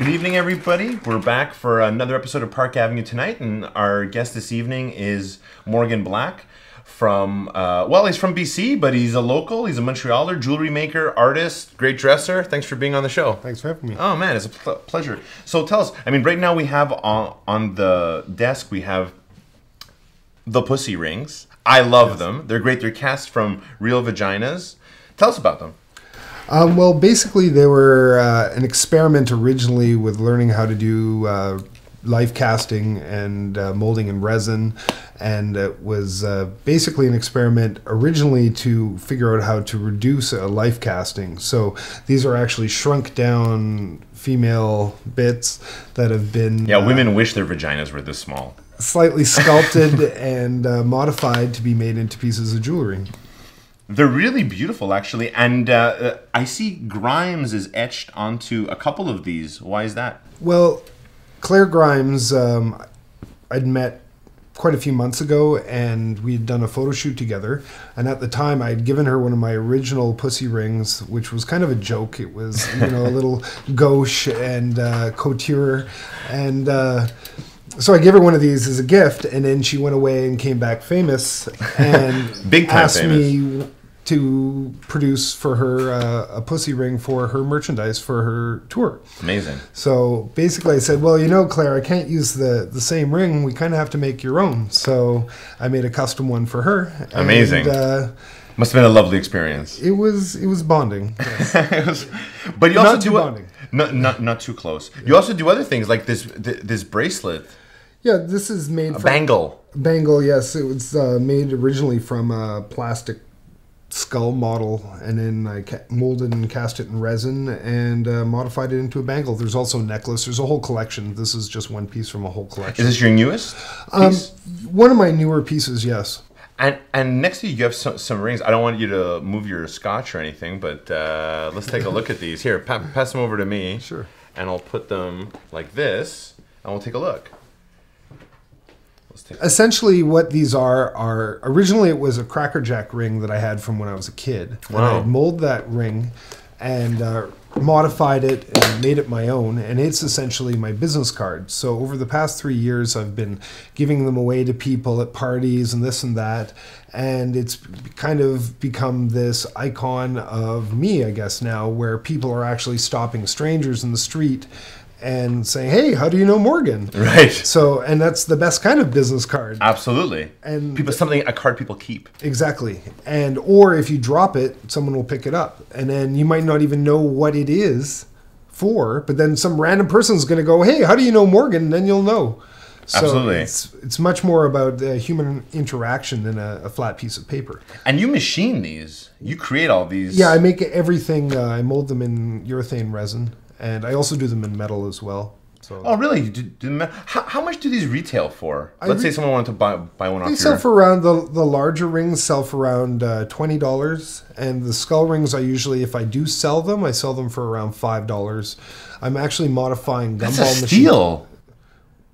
Good evening, everybody. We're back for another episode of Park Avenue tonight, and our guest this evening is Morgan Black from, well, he's from BC, but he's a local. He's a Montrealer, jewelry maker, artist, great dresser. Thanks for being on the show. Thanks for having me. Oh, man, it's a pleasure. So tell us, I mean, right now we have on the desk, we have the pussy rings. I love them. They're great. They're cast from real vaginas. Tell us about them. Well, basically, they were an experiment originally with learning how to do life casting and molding in resin. And it was basically an experiment originally to figure out how to reduce a life casting. So these are actually shrunk down female bits that have been... Yeah, women wish their vaginas were this small. Slightly sculpted and modified to be made into pieces of jewelry. They're really beautiful, actually, and I see Grimes is etched onto a couple of these. Why is that? Well, Claire Grimes, I'd met quite a few months ago, and we had done a photo shoot together, and at the time I'd given her one of my original pussy rings, which was kind of a joke. It was, you know, a little gauche and couture, and so I gave her one of these as a gift, and then she went away and came back famous, and Big time asked famous. me to produce for her a pussy ring for her merchandise for her tour. Amazing. So basically I said, well, you know, Claire, I can't use the same ring. We kind of have to make your own. So I made a custom one for her. Amazing. And, must have been a lovely experience. it was bonding. Yes. But you also Not too do bonding. not too close. You also do other things like this bracelet. Yeah, this is made from... Bangle. Bangle, yes. It was made originally from a plastic skull model, and then I molded and cast it in resin and modified it into a bangle. There's also a necklace. There's a whole collection. This is just one piece from a whole collection. Is this your newest piece? One of my newer pieces, yes. And next to you have some rings. I don't want you to move your scotch or anything, but let's take a look at these. Here, pass them over to me. Sure. And I'll put them like this, and we'll take a look. Essentially, what these are originally it was a Cracker Jack ring that I had from when I was a kid. Wow. And I molded that ring and modified it and made it my own, and it's essentially my business card. So over the past 3 years, I've been giving them away to people at parties and this and that, and it's kind of become this icon of me, I guess, now, where people are actually stopping strangers in the street and saying, hey, how do you know Morgan? Right. So, and that's the best kind of business card. Absolutely. And a card people keep. Exactly. And, or if you drop it, someone will pick it up. And then you might not even know what it is for, but then some random person's going to go, hey, how do you know Morgan? And then you'll know. So Absolutely. It's much more about human interaction than a flat piece of paper. And you machine these. You create all these. Yeah, I make everything. I mold them in urethane resin. And I also do them in metal as well. So. Oh, really? How much do these retail for? Let's say someone wanted to buy one off They your... sell for around, the larger rings sell for around $20. And the skull rings, I usually, if I do sell them, I sell them for around $5. I'm actually modifying gumball machines. That's a steal.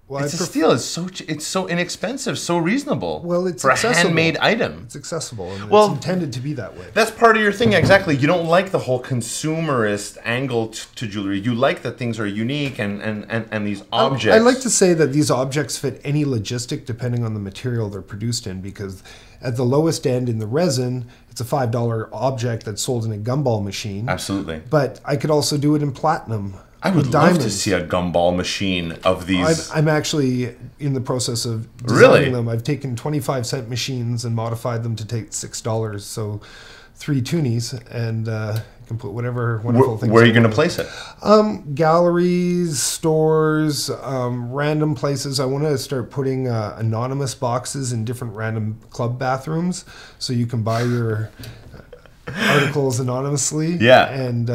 Well, it's a steal. It's so inexpensive, so reasonable. Well, it's for accessible. a handmade item. It's accessible, and well, it's intended to be that way. That's part of your thing, exactly. You don't like the whole consumerist angle to jewelry. You like that things are unique and these objects. I like to say that these objects fit any logistic depending on the material they're produced in, because at the lowest end in the resin, it's a $5 object that's sold in a gumball machine. Absolutely. But I could also do it in platinum. I would love to see a gumball machine of these. I'm actually in the process of designing them. I've taken 25-cent machines and modified them to take $6, so 3 toonies, and you can put whatever wonderful things. Where are you going to place it? Galleries, stores, random places. I want to start putting anonymous boxes in different random club bathrooms, so you can buy your articles anonymously. Yeah. And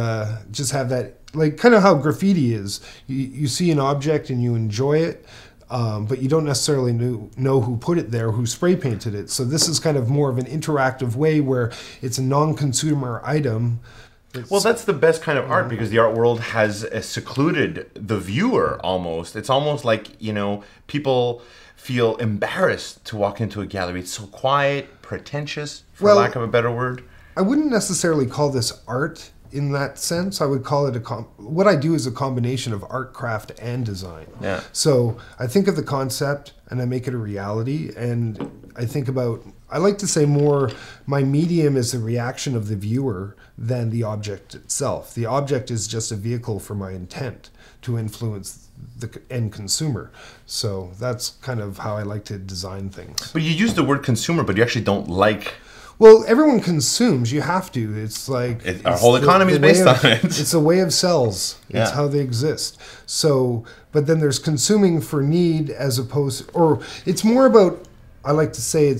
just have that. Like kind of how graffiti is. You see an object and you enjoy it, but you don't necessarily know who put it there, who spray painted it. So this is kind of more of an interactive way where it's a non-consumer item. Well, that's the best kind of art, because the art world has secluded the viewer almost. It's almost like, you know, people feel embarrassed to walk into a gallery. It's so quiet, pretentious, for lack of a better word. I wouldn't necessarily call this art. in that sense. I would call it what I do is a combination of art, craft, and design. Yeah. So I think of the concept and I make it a reality. And I think about, I like to say more, my medium is the reaction of the viewer than the object itself. The object is just a vehicle for my intent to influence the end consumer. So that's kind of how I like to design things. But you use the word consumer, but you actually don't like... Well, everyone consumes. You have to. It's like... Our whole economy is based on it. It's a way of cells. It's how they exist. So, but then there's consuming for need as opposed... Or it's more about... I like to say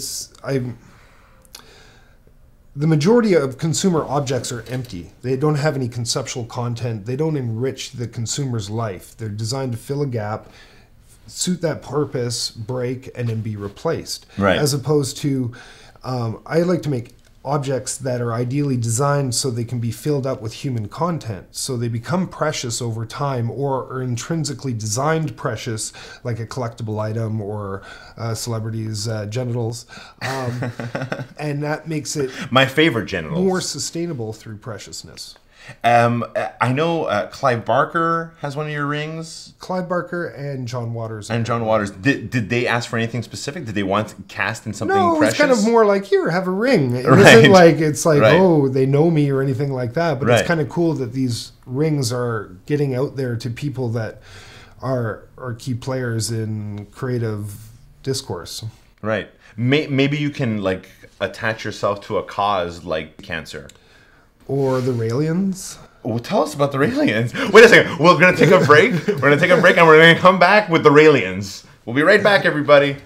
the majority of consumer objects are empty. They don't have any conceptual content. They don't enrich the consumer's life. They're designed to fill a gap, suit that purpose, break, and then be replaced. Right. As opposed to... I like to make objects that are ideally designed so they can be filled up with human content, so they become precious over time or are intrinsically designed precious, like a collectible item or celebrities' genitals, and that makes it my favorite genitals more sustainable through preciousness. I know Clive Barker has one of your rings. Clive Barker and John Waters. And John Waters. Did they ask for anything specific? Did they want cast in something precious? No, it's kind of more like, here, have a ring. It isn't like, it's like, oh, they know me or anything like that. But it's kind of cool that these rings are getting out there to people that are key players in creative discourse. Right. Maybe you can like attach yourself to a cause like cancer. Or the Raelians. Well, tell us about the Raelians. Wait a second. We're going to take a break. We're going to take a break and we're going to come back with the Raelians. We'll be right back, everybody.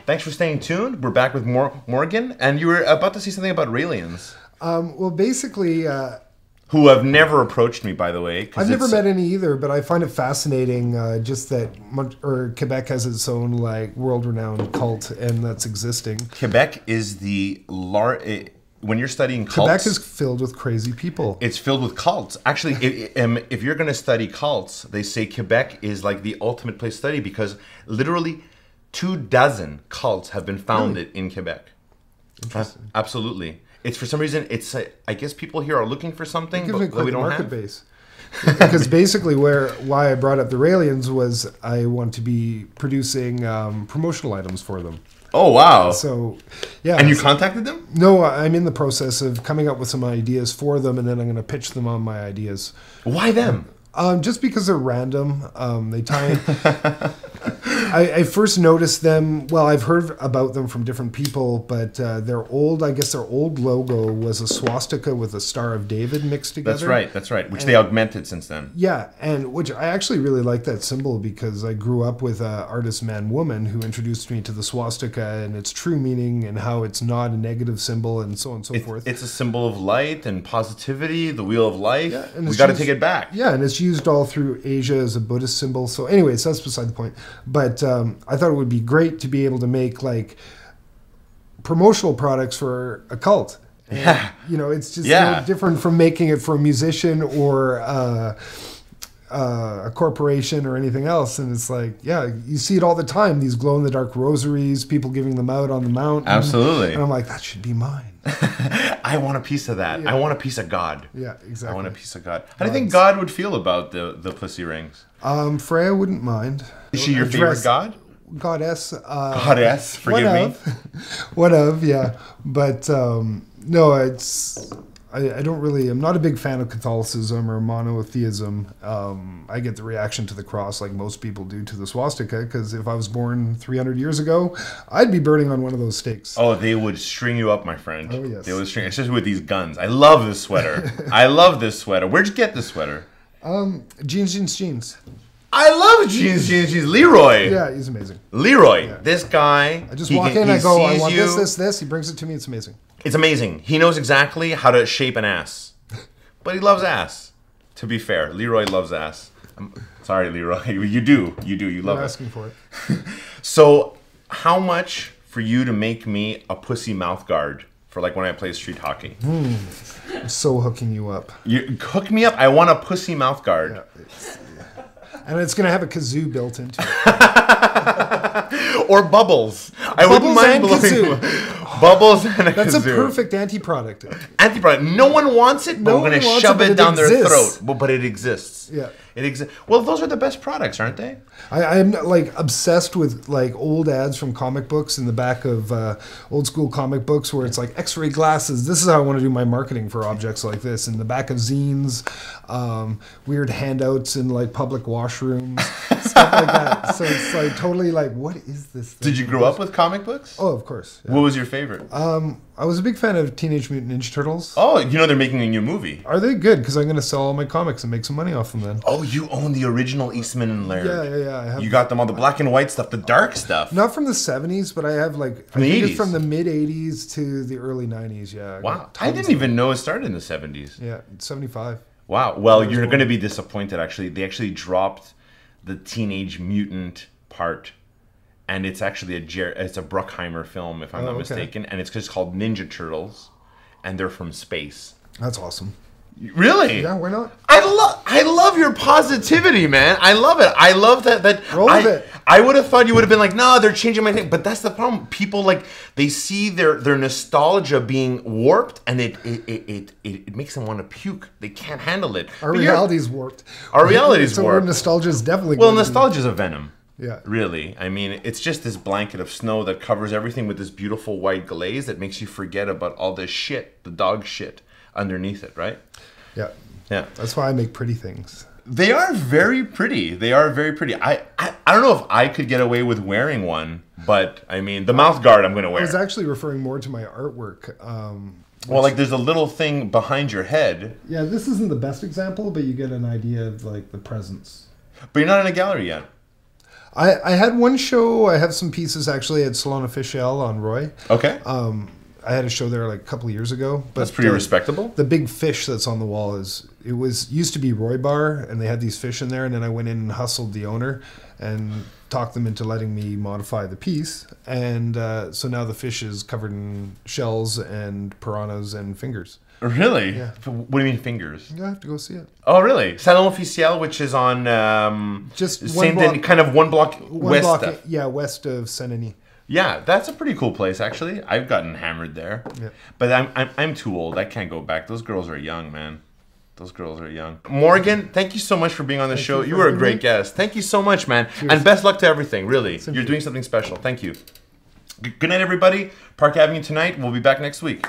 Thanks for staying tuned. We're back with Morgan, and you were about to say something about Raelians. Well, basically... who have never approached me, by the way. I've never met any either, but I find it fascinating just that Quebec has its own like world-renowned cult, and that's existing. Quebec is the when you're studying cults... Quebec is filled with crazy people. It's filled with cults. Actually, if you're going to study cults, they say Quebec is like the ultimate place to study because literally... 24 cults have been founded in Quebec. Interesting. Absolutely. It's for some reason, it's I guess people here are looking for something, but we don't have. Base. Because basically why I brought up the Raelians was I want to be producing promotional items for them. Oh, wow. So, yeah. And you contacted them? No, I'm in the process of coming up with some ideas for them, and then I'm going to pitch them on my ideas. Why them? Just because they're random. They tie in. I first noticed them, well, I've heard about them from different people, but their old logo was a swastika with a Star of David mixed together. That's right, which they augmented since then. Yeah, and which I actually really like that symbol because I grew up with an artist man-woman who introduced me to the swastika and its true meaning and how it's not a negative symbol and so on and so forth. It's a symbol of light and positivity, the wheel of life. Yeah, and we got to take it back. Yeah, and it's used all through Asia as a Buddhist symbol. So anyways, that's beside the point. But I thought it would be great to be able to make like promotional products for a cult. And, yeah. You know, it's just no different from making it for a musician or a corporation or anything else. And it's like, yeah, you see it all the time. These glow-in-the-dark rosaries, people giving them out on the mountain. Absolutely. And I'm like, that should be mine. I want a piece of that. Yeah. I want a piece of God. Yeah, exactly. I want a piece of God. How do you think God would feel about the pussy rings? Freya wouldn't mind. Is she your favorite god? Goddess. Goddess, forgive me. One of, yeah. But no, it's... I don't really, I'm not a big fan of Catholicism or monotheism. I get the reaction to the cross like most people do to the swastika, because if I was born 300 years ago, I'd be burning on one of those stakes. Oh, they would string you up, my friend. Oh, yes. They would string, especially with these guns. I love this sweater. I love this sweater. Where'd you get this sweater? Jeans. I love jeans. Leroy. Yeah, he's amazing. Leroy, Yeah. this guy. I just walk in, I go, I want you. this. He brings it to me. It's amazing. It's amazing. He knows exactly how to shape an ass. But he loves ass. To be fair, Leroy loves ass. Sorry, Leroy. You do. You love You're it. asking for it. So, how much for you to make me a pussy mouth guard for like when I play street hockey? I'm so hooking you up. You hook me up. I want a pussy mouth guard. Yeah, and it's going to have a kazoo built into it. Or bubbles. I wouldn't mind blowing bubbles and a That's kazoo. a perfect anti-product. Anti-product. No one wants it, but No we're going one to wants shove it, but it it down their exists. throat. But it exists. Yeah. It exists. Well, those are the best products, aren't they? I'm like obsessed with like old ads from comic books in the back of old school comic books where it's like X-ray glasses. This is how I want to do my marketing for objects like this. In the back of zines, weird handouts in like public washrooms, stuff like that. So it's like totally like, what is this thing? Did you grow up with comic books? Oh, of course. Yeah. What was your favorite? I was a big fan of Teenage Mutant Ninja Turtles. Oh, you know they're making a new movie. Are they good? Because I'm going to sell all my comics and make some money off them then. Oh, you own the original Eastman and Laird. Yeah. I have, You got them all, the black and white stuff, the dark stuff. not from the 70s, but I have like From the I think 80s? it's from the mid 80s to the early 90s. Yeah. Wow. I didn't even know it started in the 70s. Yeah, 75. Wow. Well, you're going to be disappointed, actually. They actually dropped the Teenage Mutant part. And it's actually it's a Bruckheimer film, if I'm not okay. mistaken. And it's just called Ninja Turtles. And they're from space. That's awesome. Really? Yeah, why not? I love your positivity, man. I love it. I love that. Roll with it. I would have thought you would have been like, no, they're changing my thing. But that's the problem. People like they see their nostalgia being warped, and it makes them want to puke. They can't handle it. Our But reality's warped. Our reality's so warped. nostalgia is definitely Well, going to be- nostalgia is a venom. Yeah. Really. I mean, it's just this blanket of snow that covers everything with this beautiful white glaze that makes you forget about all this shit, the dog shit underneath it, right? Yeah. Yeah. That's why I make pretty things. They are very pretty. They are very pretty. I don't know if I could get away with wearing one, but I mean, the mouth guard I'm going to I wear. was actually referring more to my artwork. Well, like there's a little thing behind your head, Yeah, this isn't the best example, but you get an idea of like the presence. but you're not in a gallery yet. I had one show. I have some pieces actually at Salon Officiel on Roy. Okay. I had a show there like a couple of years ago. But That's pretty respectable. The big fish that's on the wall used to be Roy Bar, and they had these fish in there, and then I went in and hustled the owner and talked them into letting me modify the piece. And so now the fish is covered in shells and piranhas and fingers. Really? Yeah. What do you mean fingers? You have to go see it. Oh, really? Salon Officiel, which is on Just one Saint-Denis, kind of one block west of. Yeah, west of Saint-Denis. Yeah, that's a pretty cool place, actually. I've gotten hammered there, Yeah. but I'm too old. I can't go back. Those girls are young, man. Those girls are young. Morgan, thank you so much for being on the show. you You for were a having great me. guest. Thank you so much, man. Cheers. And best luck to everything. Really, Same you're to you. doing something special. Thank you. Good night, everybody. Park Avenue tonight. We'll be back next week.